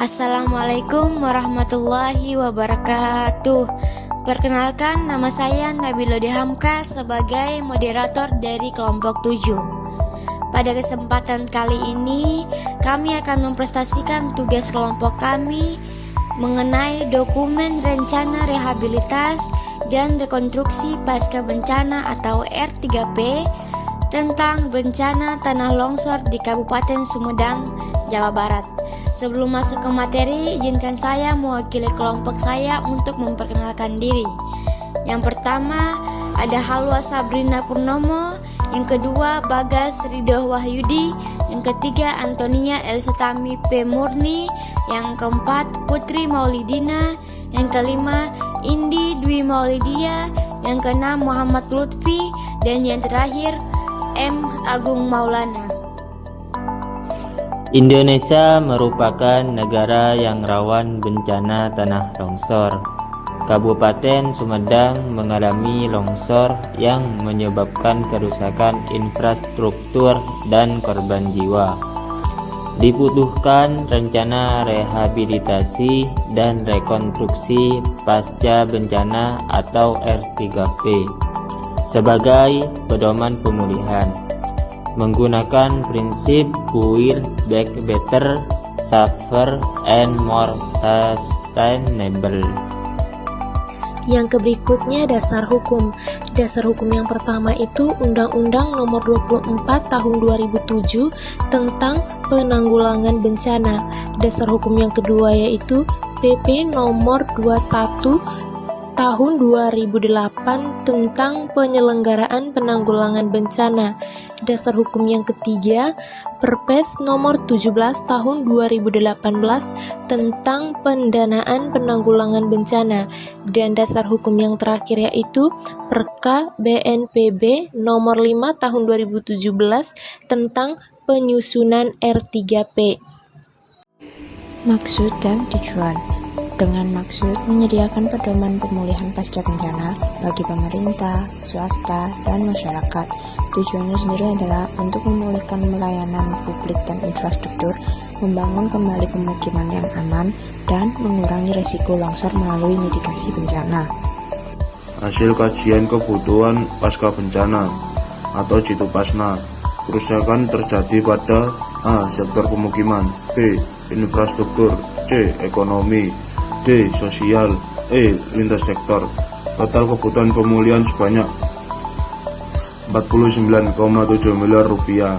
Assalamualaikum warahmatullahi wabarakatuh. Perkenalkan, nama saya Nabila Hamka sebagai moderator dari kelompok 7. Pada kesempatan kali ini, kami akan mempresentasikan tugas kelompok kami mengenai dokumen rencana rehabilitas dan rekonstruksi pasca bencana atau R3P tentang bencana tanah longsor di Kabupaten Sumedang, Jawa Barat. Sebelum masuk ke materi, izinkan saya mewakili kelompok saya untuk memperkenalkan diri. Yang pertama ada Halwa Sabrina Purnomo, yang kedua Bagas Ridho Wahyudi, yang ketiga Antonia Elsatami P. Murni, yang keempat Putri Maulidina, yang kelima Indi Dwi Maulidia, yang keenam Muhammad Lutfi, dan yang terakhir M. Agung Maulana. Indonesia merupakan negara yang rawan bencana tanah longsor. Kabupaten Sumedang mengalami longsor yang menyebabkan kerusakan infrastruktur dan korban jiwa. Dibutuhkan rencana rehabilitasi dan rekonstruksi pasca bencana atau R3P sebagai pedoman pemulihan, menggunakan prinsip Build Back Better, Safer, and More Sustainable. Yang berikutnya dasar hukum. Dasar hukum yang pertama itu Undang-Undang Nomor 24 Tahun 2007 tentang Penanggulangan Bencana. Dasar hukum yang kedua yaitu PP Nomor 21 Tahun 2008 tentang Penyelenggaraan Penanggulangan Bencana. Dasar hukum yang ketiga Perpres Nomor 17 Tahun 2018 tentang Pendanaan Penanggulangan Bencana. Dan dasar hukum yang terakhir yaitu Perka BNPB Nomor 5 Tahun 2017 tentang Penyusunan R3P. Maksud dan tujuan. Dengan maksud menyediakan pedoman pemulihan pasca bencana bagi pemerintah, swasta, dan masyarakat. Tujuannya sendiri adalah untuk memulihkan pelayanan publik dan infrastruktur, membangun kembali pemukiman yang aman, dan mengurangi resiko longsor melalui mitigasi bencana. Hasil kajian kebutuhan pasca bencana atau Jitupasna. Kerusakan terjadi pada A. Sektor pemukiman, B. Infrastruktur, C. Ekonomi, D. Sosial, E. Lintas sektor. Total kebutuhan pemulihan sebanyak 49,7 miliar rupiah.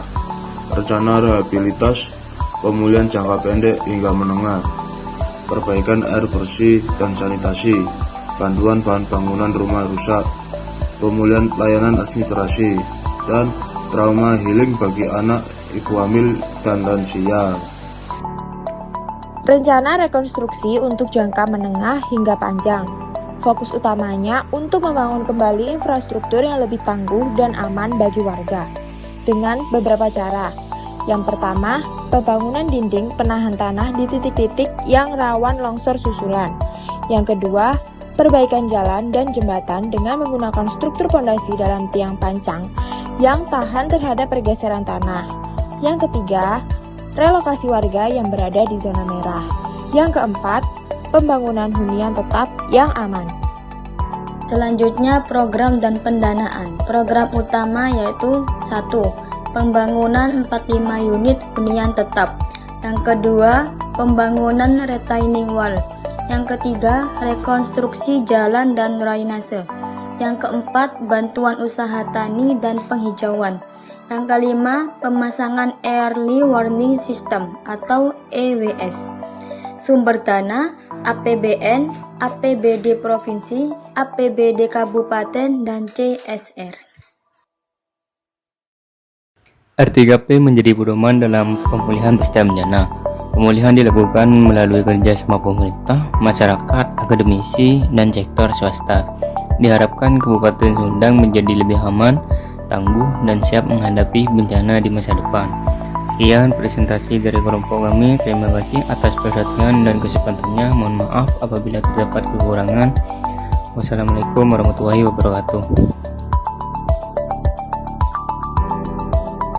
Rencana rehabilitas pemulihan jangka pendek hingga menengah, perbaikan air bersih dan sanitasi, bantuan bahan bangunan rumah rusak, pemulihan layanan administrasi, dan trauma healing bagi anak, ibu hamil, dan lansia. Rencana rekonstruksi untuk jangka menengah hingga panjang. Fokus utamanya untuk membangun kembali infrastruktur yang lebih tangguh dan aman bagi warga. Dengan beberapa cara. Yang pertama, pembangunan dinding penahan tanah di titik-titik yang rawan longsor susulan. Yang kedua, perbaikan jalan dan jembatan dengan menggunakan struktur pondasi dalam tiang pancang yang tahan terhadap pergeseran tanah. Yang ketiga, relokasi warga yang berada di zona merah. Yang keempat, pembangunan hunian tetap yang aman. Selanjutnya program dan pendanaan. Program utama yaitu 1. Pembangunan 45 unit hunian tetap. Yang kedua, pembangunan retaining wall. Yang ketiga, rekonstruksi jalan dan drainase. Yang keempat, bantuan usaha tani dan penghijauan. Yang kelima, pemasangan Early Warning System atau EWS. Sumber dana, APBN, APBD Provinsi, APBD Kabupaten, dan CSR. R3P menjadi pedoman dalam pemulihan pasca bencana. Pemulihan dilakukan melalui kerjasama pemerintah, masyarakat, akademisi, dan sektor swasta. Diharapkan Kabupaten Sumedang menjadi lebih aman, tangguh, dan siap menghadapi bencana di masa depan. Sekian presentasi dari kelompok kami. Terima kasih atas perhatian dan kesempatannya. Mohon maaf apabila terdapat kekurangan. Wassalamualaikum warahmatullahi wabarakatuh.